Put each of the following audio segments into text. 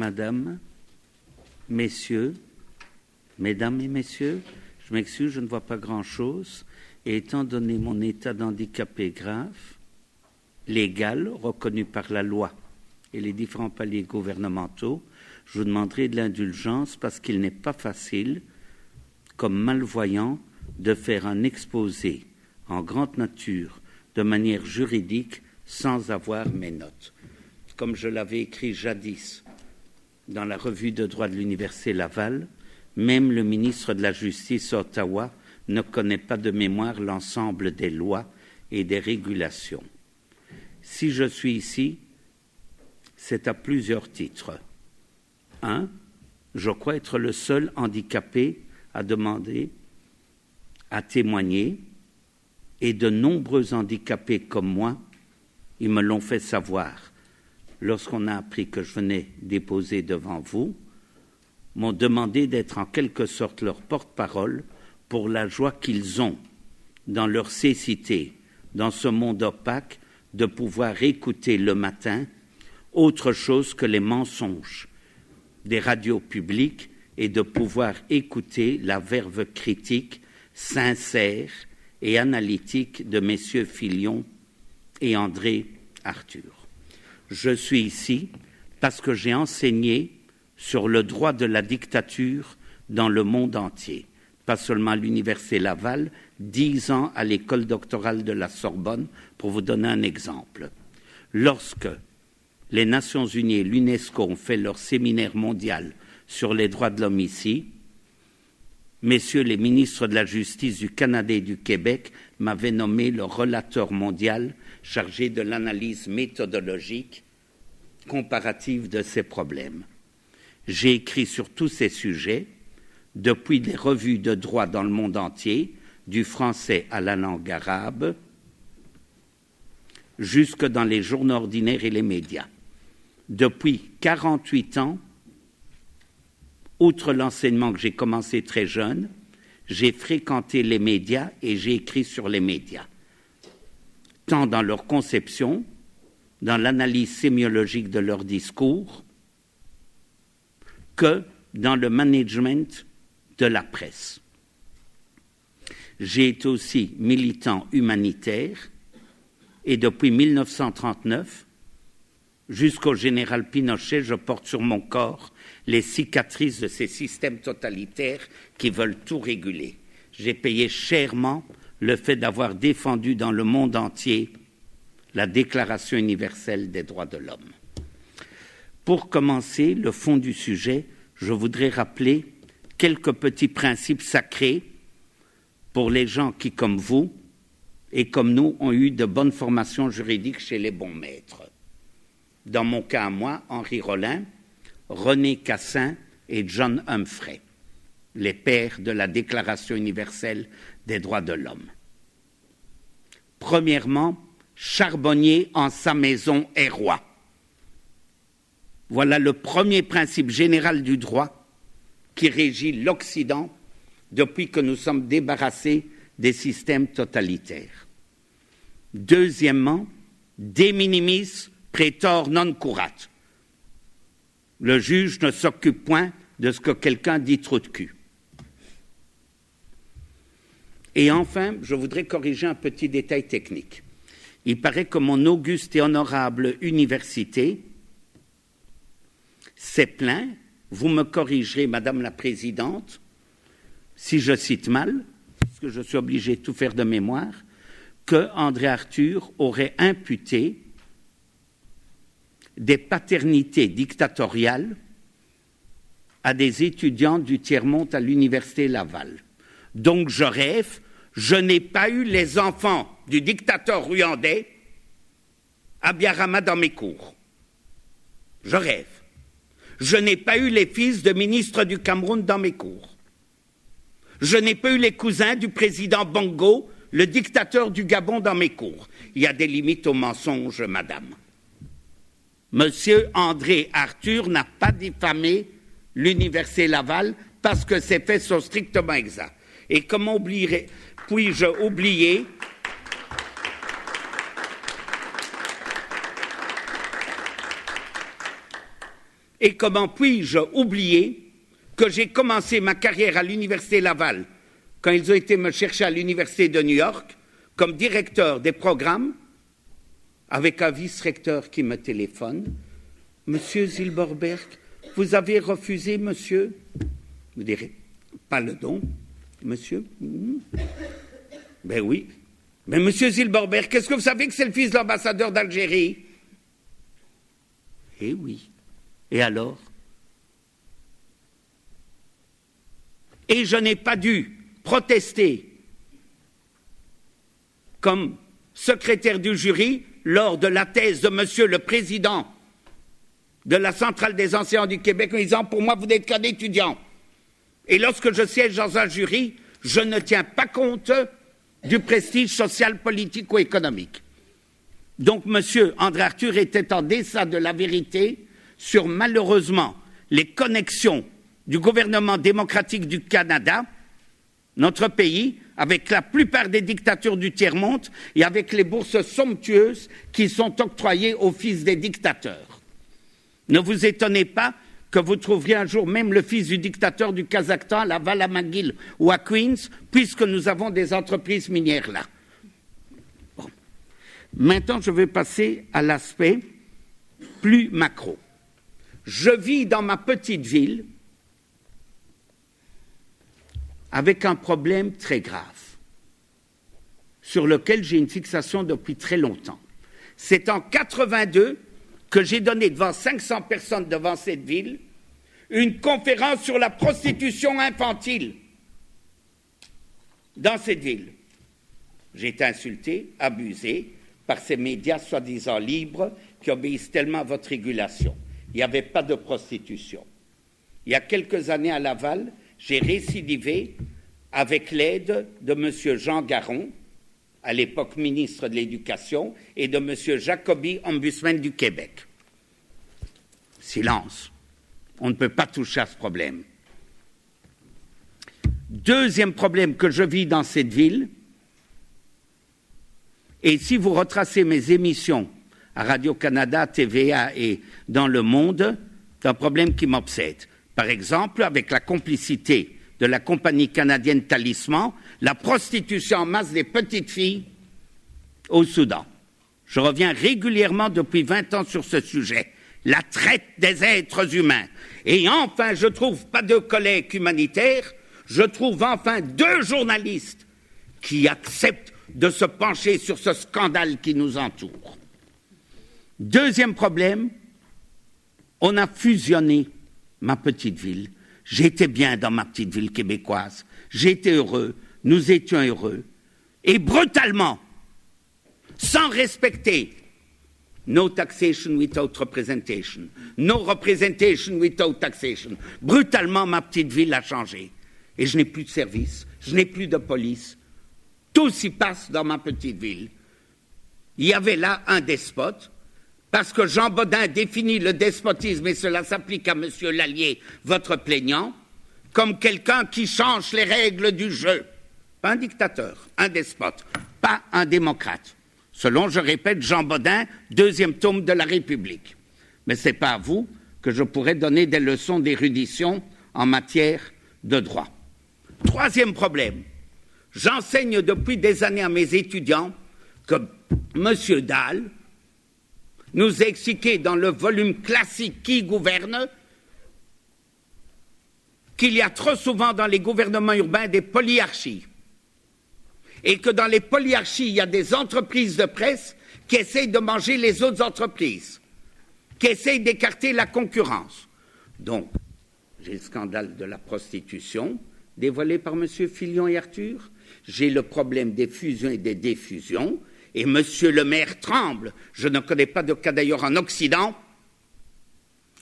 Madame, Messieurs, Mesdames et Messieurs, je m'excuse, je ne vois pas grand-chose. Et étant donné mon état d'handicapé grave, légal, reconnu par la loi et les différents paliers gouvernementaux, je vous demanderai de l'indulgence parce qu'il n'est pas facile, comme malvoyant, de faire un exposé en grande nature de manière juridique sans avoir mes notes. Comme je l'avais écrit jadis dans la revue de droit de l'Université Laval, même le ministre de la Justice à Ottawa ne connaît pas de mémoire l'ensemble des lois et des régulations. Si je suis ici, c'est à plusieurs titres. 1. Je crois être le seul handicapé à demander, à témoigner, et de nombreux handicapés comme moi, ils me l'ont fait savoir. Lorsqu'on a appris que je venais déposer devant vous, m'ont demandé d'être en quelque sorte leur porte-parole pour la joie qu'ils ont, dans leur cécité, dans ce monde opaque, de pouvoir écouter le matin autre chose que les mensonges des radios publiques et de pouvoir écouter la verve critique, sincère et analytique de messieurs Filion et André Arthur. Je suis ici parce que j'ai enseigné sur le droit de la dictature dans le monde entier, pas seulement à l'Université Laval, 10 ans à l'école doctorale de la Sorbonne, pour vous donner un exemple. Lorsque les Nations Unies et l'UNESCO ont fait leur séminaire mondial sur les droits de l'homme ici, messieurs les ministres de la Justice du Canada et du Québec m'avaient nommé le relateur mondial chargé de l'analyse méthodologique comparative de ces problèmes. J'ai écrit sur tous ces sujets, depuis des revues de droit dans le monde entier, du français à la langue arabe, jusque dans les journaux ordinaires et les médias. Depuis 48 ans, outre l'enseignement que j'ai commencé très jeune, j'ai fréquenté les médias et j'ai écrit sur les médias, tant dans leur conception, dans l'analyse sémiologique de leur discours, que dans le management de la presse. J'ai été aussi militant humanitaire et depuis 1939, jusqu'au général Pinochet, je porte sur mon corps les cicatrices de ces systèmes totalitaires qui veulent tout réguler. J'ai payé chèrement le fait d'avoir défendu dans le monde entier la Déclaration universelle des droits de l'homme. Pour commencer, le fond du sujet, je voudrais rappeler quelques petits principes sacrés pour les gens qui, comme vous et comme nous, ont eu de bonnes formations juridiques chez les bons maîtres. Dans mon cas à moi, Henri Rollin, René Cassin et John Humphrey, les pères de la Déclaration universelle des droits de l'homme. Premièrement, charbonnier en sa maison est roi. Voilà le premier principe général du droit qui régit l'Occident depuis que nous sommes débarrassés des systèmes totalitaires. Deuxièmement, de minimis praetor non curat. Le juge ne s'occupe point de ce que quelqu'un dit trou de cul. Et enfin, je voudrais corriger un petit détail technique. Il paraît que mon auguste et honorable université s'est plaint, vous me corrigerez, Madame la Présidente, si je cite mal, parce que je suis obligé de tout faire de mémoire, que André Arthur aurait imputé des paternités dictatoriales à des étudiants du tiers-monde à l'Université Laval. Donc je rêve, je n'ai pas eu les enfants du dictateur rwandais à Biarama dans mes cours. Je rêve. Je n'ai pas eu les fils de ministres du Cameroun dans mes cours. Je n'ai pas eu les cousins du président Bongo, le dictateur du Gabon dans mes cours. Il y a des limites au mensonge, madame. Monsieur André Arthur n'a pas diffamé l'Université Laval parce que ces faits sont strictement exacts. Et comment puis-je oublier Et comment puis-je oublier que j'ai commencé ma carrière à l'Université Laval, quand ils ont été me chercher à l'Université de New York, comme directeur des programmes, avec un vice-recteur qui me téléphone. « Monsieur Zilberberg, vous avez refusé, monsieur ?» Vous direz, « Pas le don, monsieur ?» Ben oui. « Mais monsieur Zilberberg, qu'est-ce que vous savez que c'est le fils de l'ambassadeur d'Algérie ?» Eh oui. Et alors? Et je n'ai pas dû protester comme secrétaire du jury lors de la thèse de monsieur le président de la Centrale des enseignants du Québec en disant « Pour moi, vous n'êtes qu'un étudiant. » Et lorsque je siège dans un jury, je ne tiens pas compte du prestige social, politique ou économique. Donc, monsieur André Arthur était en deçà de la vérité sur, malheureusement, les connexions du gouvernement démocratique du Canada, notre pays, avec la plupart des dictatures du tiers-monde et avec les bourses somptueuses qui sont octroyées aux fils des dictateurs. Ne vous étonnez pas que vous trouverez un jour même le fils du dictateur du Kazakhstan à Laval, à McGill ou à Queens, puisque nous avons des entreprises minières là. Bon. Maintenant, je vais passer à l'aspect plus macro. Je vis dans ma petite ville avec un problème très grave, sur lequel j'ai une fixation depuis très longtemps. C'est en 82 que j'ai donné devant 500 personnes devant cette ville une conférence sur la prostitution infantile dans cette ville. J'ai été insulté, abusé par ces médias soi-disant libres qui obéissent tellement à votre régulation. Il n'y avait pas de prostitution. Il y a quelques années à Laval, j'ai récidivé avec l'aide de M. Jean Garon, à l'époque ministre de l'Éducation, et de M. Jacobi, ombudsman du Québec. Silence. On ne peut pas toucher à ce problème. Deuxième problème que je vis dans cette ville, et si vous retracez mes émissions à Radio-Canada, TVA et dans Le Monde, c'est un problème qui m'obsède. Par exemple, avec la complicité de la compagnie canadienne Talisman, la prostitution en masse des petites filles au Soudan. Je reviens régulièrement depuis 20 ans sur ce sujet, la traite des êtres humains. Et enfin, je trouve pas de collègues humanitaires, je trouve enfin 2 journalistes qui acceptent de se pencher sur ce scandale qui nous entoure. Deuxième problème, on a fusionné ma petite ville. J'étais bien dans ma petite ville québécoise. J'étais heureux, nous étions heureux. Et brutalement, sans respecter no taxation without representation, no representation without taxation, brutalement, ma petite ville a changé. Et je n'ai plus de service, je n'ai plus de police. Tout s'y passe dans ma petite ville. Il y avait là un despote, parce que Jean Bodin définit le despotisme, et cela s'applique à M. Lallier, votre plaignant, comme quelqu'un qui change les règles du jeu. Pas un dictateur, un despote, pas un démocrate. Selon, je répète, Jean Bodin, 2e tome de la République. Mais ce n'est pas à vous que je pourrais donner des leçons d'érudition en matière de droit. Troisième problème, j'enseigne depuis des années à mes étudiants que M. Dahl nous a expliqué dans le volume classique Qui gouverne qu'il y a trop souvent dans les gouvernements urbains des polyarchies et que dans les polyarchies, il y a des entreprises de presse qui essayent de manger les autres entreprises, qui essayent d'écarter la concurrence. Donc, j'ai le scandale de la prostitution dévoilé par M. Fillon et Arthur, j'ai le problème des fusions et des défusions, et M. le maire tremble. Je ne connais pas de cas d'ailleurs en Occident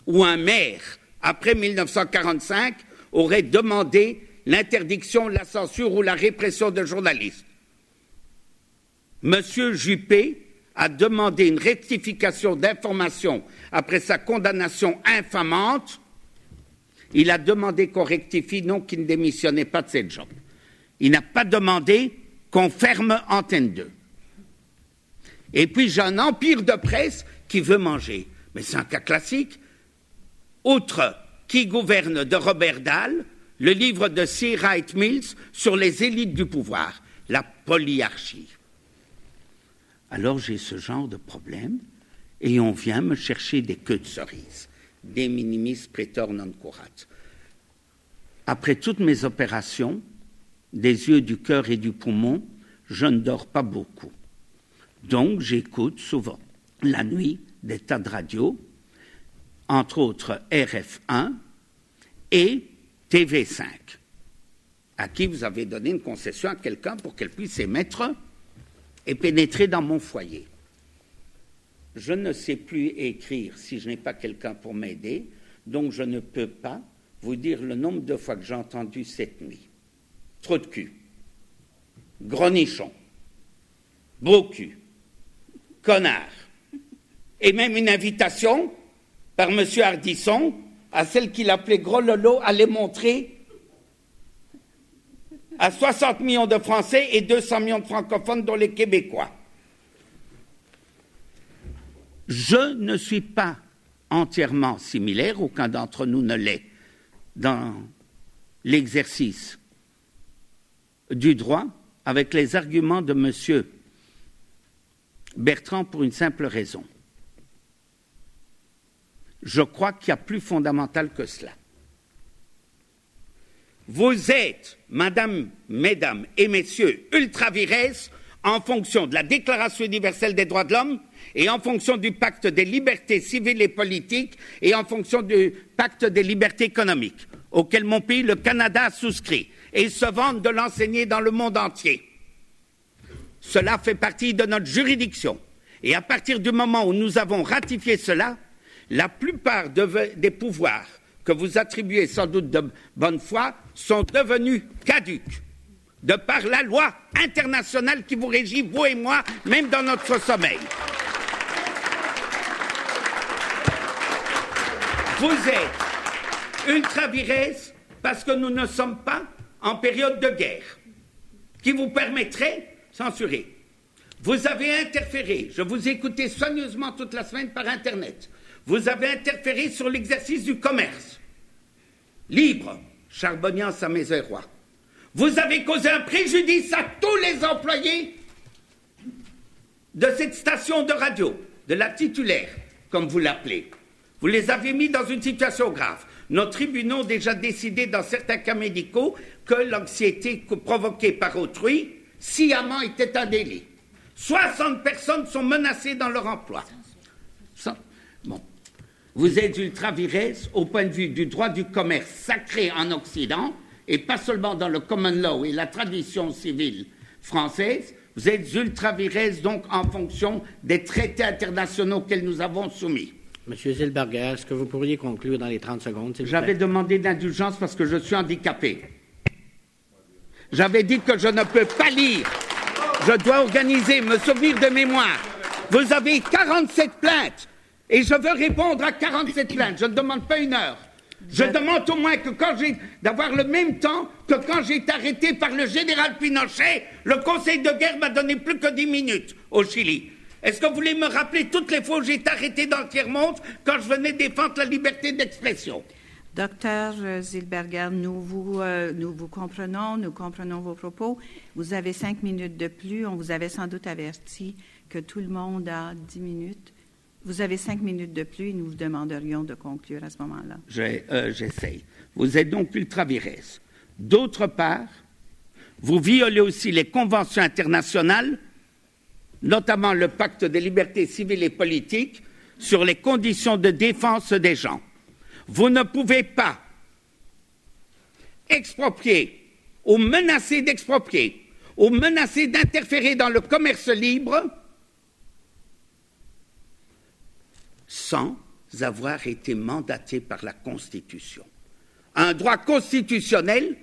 où un maire, après 1945, aurait demandé l'interdiction, la censure ou la répression de journalistes. M. Juppé a demandé une rectification d'information après sa condamnation infamante. Il a demandé qu'on rectifie, non qu'il ne démissionnait pas de cette job. Il n'a pas demandé qu'on ferme Antenne 2. Et puis j'ai un empire de presse qui veut manger. Mais c'est un cas classique. outre Qui gouverne de Robert Dahl, le livre de C. Wright Mills sur les élites du pouvoir, la polyarchie. Alors j'ai ce genre de problème et on vient me chercher des queues de cerise, des minimis praetor non curat. Après toutes mes opérations, des yeux, du cœur et du poumon, je ne dors pas beaucoup. Donc j'écoute souvent la nuit des tas de radios, entre autres RF1 et TV5, à qui vous avez donné une concession à quelqu'un pour qu'elle puisse émettre et pénétrer dans mon foyer. Je ne sais plus écrire si je n'ai pas quelqu'un pour m'aider, donc je ne peux pas vous dire le nombre de fois que j'ai entendu cette nuit. Trop de cul, gros nichon, beau cul, connard, et même une invitation par M. Hardisson à celle qu'il appelait Gros Lolo à les montrer à 60 millions de Français et 200 millions de francophones, dont les Québécois. Je ne suis pas entièrement similaire, aucun d'entre nous ne l'est, dans l'exercice du droit avec les arguments de M. Bertrand pour une simple raison. Je crois qu'il y a plus fondamental que cela. Vous êtes, madame, mesdames et messieurs, ultra vires en fonction de la Déclaration universelle des droits de l'homme et en fonction du pacte des libertés civiles et politiques et en fonction du pacte des libertés économiques, auquel mon pays, le Canada, a souscrit, et ils se vantent de l'enseigner dans le monde entier. Cela fait partie de notre juridiction. Et à partir du moment où nous avons ratifié cela, la plupart des pouvoirs que vous attribuez sans doute de bonne foi sont devenus caducs, de par la loi internationale qui vous régit, vous et moi, même dans notre sommeil. Vous êtes ultra vires parce que nous ne sommes pas en période de guerre, qui vous permettrait de censurer. Vous avez interféré, je vous ai écouté soigneusement toute la semaine par Internet, vous avez interféré sur l'exercice du commerce libre, Charbonnier, sa maison roi. Vous avez causé un préjudice à tous les employés de cette station de radio, de la titulaire, comme vous l'appelez. Vous les avez mis dans une situation grave. Nos tribunaux ont déjà décidé, dans certains cas médicaux, que l'anxiété provoquée par autrui, sciemment, était un délit. 60 personnes sont menacées dans leur emploi. Bon. Vous êtes ultra vires au point de vue du droit du commerce sacré en Occident, et pas seulement dans le common law et la tradition civile française. Vous êtes ultra vires donc en fonction des traités internationaux auxquels nous avons soumis. Monsieur Zellberger, est-ce que vous pourriez conclure dans les 30 secondes, s'il vous plaît? J'avais demandé d'indulgence parce que je suis handicapé. J'avais dit que je ne peux pas lire. Je dois organiser, me souvenir de mémoire. Vous avez 47 plaintes. Et je veux répondre à 47 plaintes. Je ne demande pas une heure. Je demande au moins que d'avoir le même temps que quand j'ai été arrêté par le général Pinochet, le conseil de guerre m'a donné plus que 10 minutes au Chili. Est-ce que vous voulez me rappeler toutes les fois où j'ai été arrêté dans le tiers-monde quand je venais défendre la liberté d'expression? Docteur Zellberger, nous vous comprenons, nous comprenons vos propos. Vous avez 5 minutes de plus. On vous avait sans doute averti que tout le monde a 10 minutes. Vous avez 5 minutes de plus et nous vous demanderions de conclure à ce moment-là. J'essaye. Vous êtes donc ultra vires. D'autre part, vous violez aussi les conventions internationales, notamment le pacte des libertés civiles et politiques, sur les conditions de défense des gens. Vous ne pouvez pas exproprier ou menacer d'exproprier ou menacer d'interférer dans le commerce libre sans avoir été mandaté par la Constitution. Un droit constitutionnel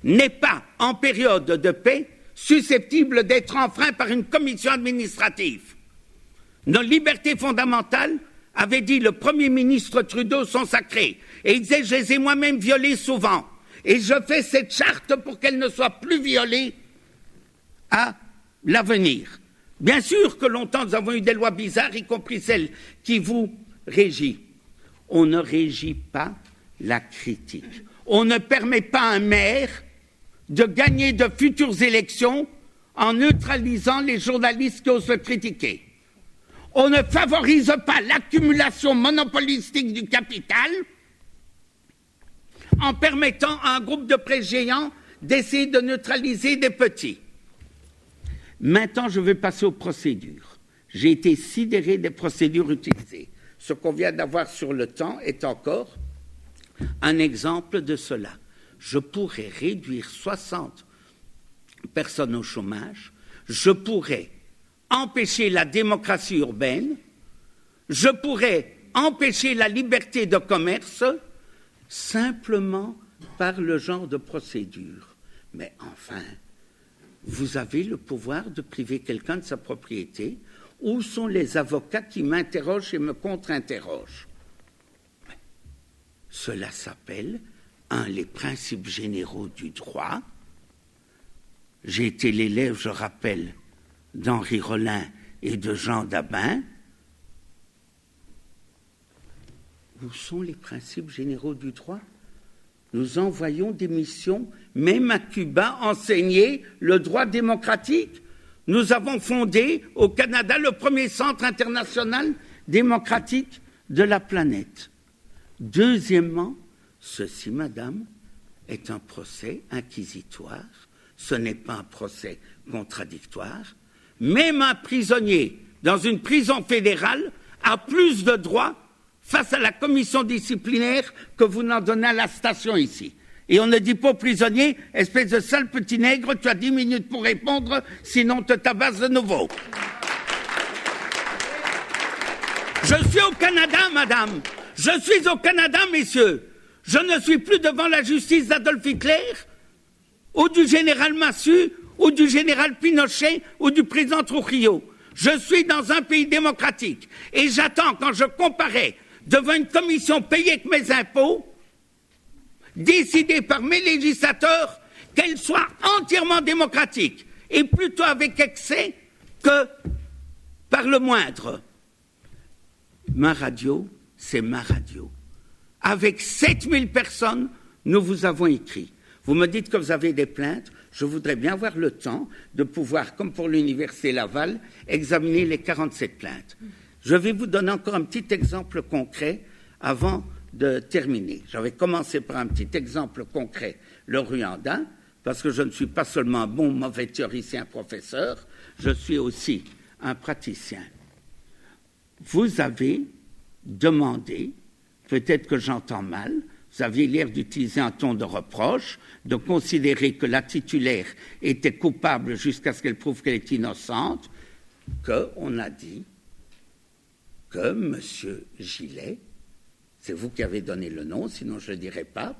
n'est pas, en période de paix, susceptible d'être enfreint par une commission administrative. Nos libertés fondamentales, avait dit le Premier ministre Trudeau, sont sacrées. Et il disait, je les ai moi-même violées souvent. Et je fais cette charte pour qu'elle ne soit plus violée à l'avenir. Bien sûr que longtemps nous avons eu des lois bizarres, y compris celles qui vous régissent. on ne régit pas la critique. On ne permet pas à un maire de gagner de futures élections en neutralisant les journalistes qui osent le critiquer. On ne favorise pas l'accumulation monopolistique du capital en permettant à un groupe de presse géants d'essayer de neutraliser des petits. Maintenant, je vais passer aux procédures. J'ai été sidéré des procédures utilisées. Ce qu'on vient d'avoir sur le temps est encore un exemple de cela. Je pourrais réduire 60 personnes au chômage, je pourrais empêcher la démocratie urbaine, je pourrais empêcher la liberté de commerce simplement par le genre de procédure. Mais enfin, vous avez le pouvoir de priver quelqu'un de sa propriété. Où sont les avocats qui m'interrogent et me contre-interrogent? Cela s'appelle les principes généraux du droit. J'ai été l'élève, je rappelle, d'Henri Rollin et de Jean Dabin. Où sont les principes généraux du droit? Nous envoyons des missions, même à Cuba, enseigner le droit démocratique. Nous avons fondé au Canada le premier centre international démocratique de la planète. Deuxièmement, ceci, madame, est un procès inquisitoire. Ce n'est pas un procès contradictoire. Même un prisonnier dans une prison fédérale a plus de droits face à la commission disciplinaire que vous n'en donnez à la station ici. Et on ne dit pas aux prisonniers, espèce de sale petit nègre, tu as 10 minutes pour répondre, sinon on te tabasse de nouveau. Je suis au Canada, madame. Je suis au Canada, messieurs. Je ne suis plus devant la justice d'Adolf Hitler, ou du général Massu, ou du général Pinochet, ou du président Trujillo. Je suis dans un pays démocratique. Et j'attends, quand je comparais devant une commission payée avec mes impôts, décidée par mes législateurs, qu'elle soit entièrement démocratique, et plutôt avec excès que par le moindre. Ma radio, c'est ma radio. Avec 7000 personnes, nous vous avons écrit. Vous me dites que vous avez des plaintes. Je voudrais bien avoir le temps de pouvoir, comme pour l'Université Laval, examiner les 47 plaintes. Je vais vous donner encore un petit exemple concret avant de terminer. J'avais commencé par un petit exemple concret, le Rwanda, parce que je ne suis pas seulement un bon ou mauvais théoricien professeur, je suis aussi un praticien. Vous avez demandé, peut-être que j'entends mal, vous aviez l'air d'utiliser un ton de reproche, de considérer que la titulaire était coupable jusqu'à ce qu'elle prouve qu'elle est innocente, qu'on a dit que M. Gillet, c'est vous qui avez donné le nom, sinon je ne le dirai pas,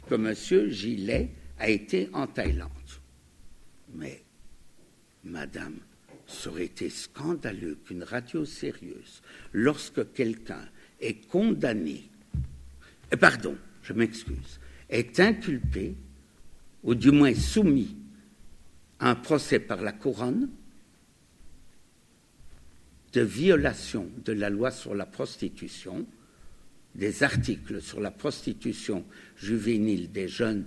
que M. Gillet a été en Thaïlande. Mais, madame, ça aurait été scandaleux qu'une radio sérieuse, lorsque quelqu'un est condamné, pardon, je m'excuse, est inculpé, ou du moins soumis à un procès par la couronne, de violation de la loi sur la prostitution, des articles sur la prostitution juvénile des jeunes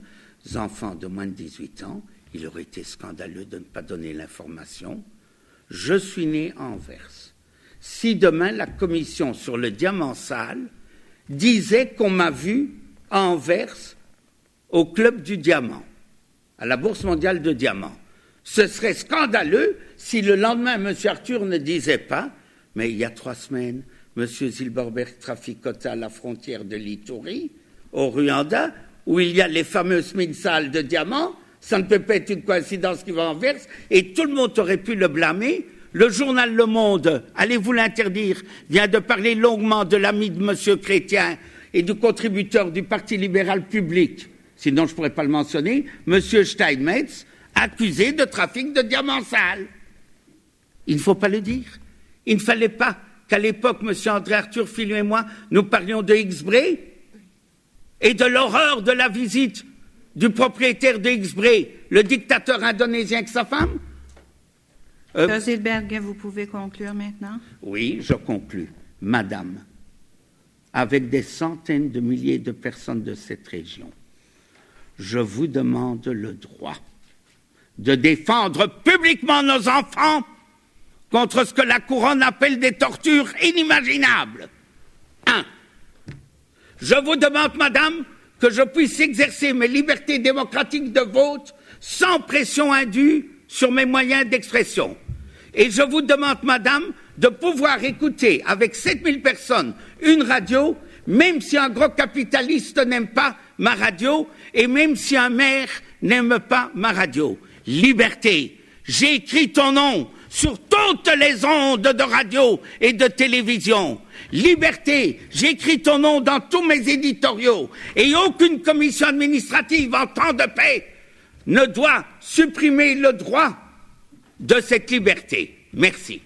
enfants de moins de 18 ans, il aurait été scandaleux de ne pas donner l'information. Je suis né à Anvers. Si demain la commission sur le diamant sale disait qu'on m'a vu à Anvers au Club du Diamant, à la Bourse mondiale de diamants, ce serait scandaleux si le lendemain, M. Arthur ne disait pas, mais il y a 3 semaines, M. Zilberberg traficotait à la frontière de l'Ituri, au Rwanda, où il y a les fameuses mines sales de diamants. Ça ne peut pas être une coïncidence qui va à Anvers, et tout le monde aurait pu le blâmer. Le journal Le Monde, allez-vous l'interdire, vient de parler longuement de l'ami de M. Chrétien et du contributeur du Parti libéral public, sinon je ne pourrais pas le mentionner, M. Steinmetz, accusé de trafic de diamants sales. Il ne faut pas le dire. Il ne fallait pas qu'à l'époque, M. André Arthur Filou et moi, nous parlions de X-Bray et de l'horreur de la visite du propriétaire de X-Bray, le dictateur indonésien avec sa femme. Zilberg, vous pouvez conclure maintenant? Oui, je conclus. Madame, avec des centaines de milliers de personnes de cette région. Je vous demande le droit de défendre publiquement nos enfants contre ce que la couronne appelle des tortures inimaginables. 1. Je vous demande, madame, que je puisse exercer mes libertés démocratiques de vote sans pression indue sur mes moyens d'expression. Et je vous demande, madame, de pouvoir écouter avec 7000 personnes une radio, même si un gros capitaliste n'aime pas ma radio et même si un maire n'aime pas ma radio. Liberté, j'ai écrit ton nom sur toutes les ondes de radio et de télévision. Liberté, j'écris ton nom dans tous mes éditoriaux et aucune commission administrative en temps de paix ne doit supprimer le droit de cette liberté. Merci.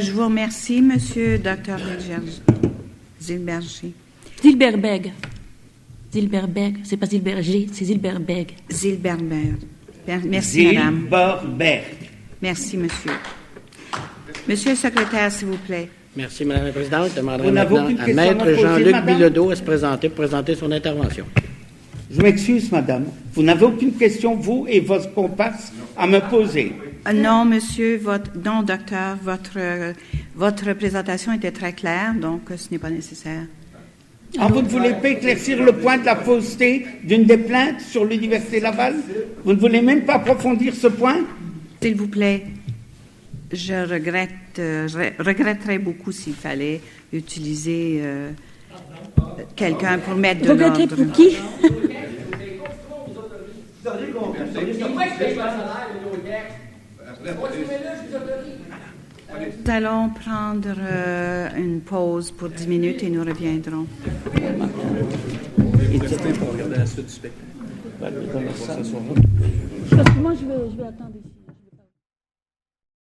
Je vous remercie, Monsieur Dr. Zilberger. Zilberberg. Zilberberg, c'est pas Zilberger, c'est Zilberberg. Zilberberg. Merci, madame. Zilberberg. Merci, monsieur. Monsieur le secrétaire, s'il vous plaît. Merci, madame la présidente. Je demanderai Vous n'avez maintenant aucune à question à Maître me poser, Jean-Luc madame? Bilodeau à se présenter pour présenter son intervention. Je m'excuse, madame. Vous n'avez aucune question, vous et votre comparse, à me poser. Non, monsieur, non, docteur, votre présentation était très claire, donc ce n'est pas nécessaire. Ah, vous ne voulez pas éclaircir le point de la fausseté d'une des plaintes sur l'Université Laval? Vous ne voulez même pas approfondir ce point? S'il vous plaît, je regretterais beaucoup s'il fallait utiliser quelqu'un pour mettre de l'ordre. Regretterais pour qui? Nous allons prendre une pause pour 10 minutes et nous reviendrons. Parce que moi, je vais attendre ici.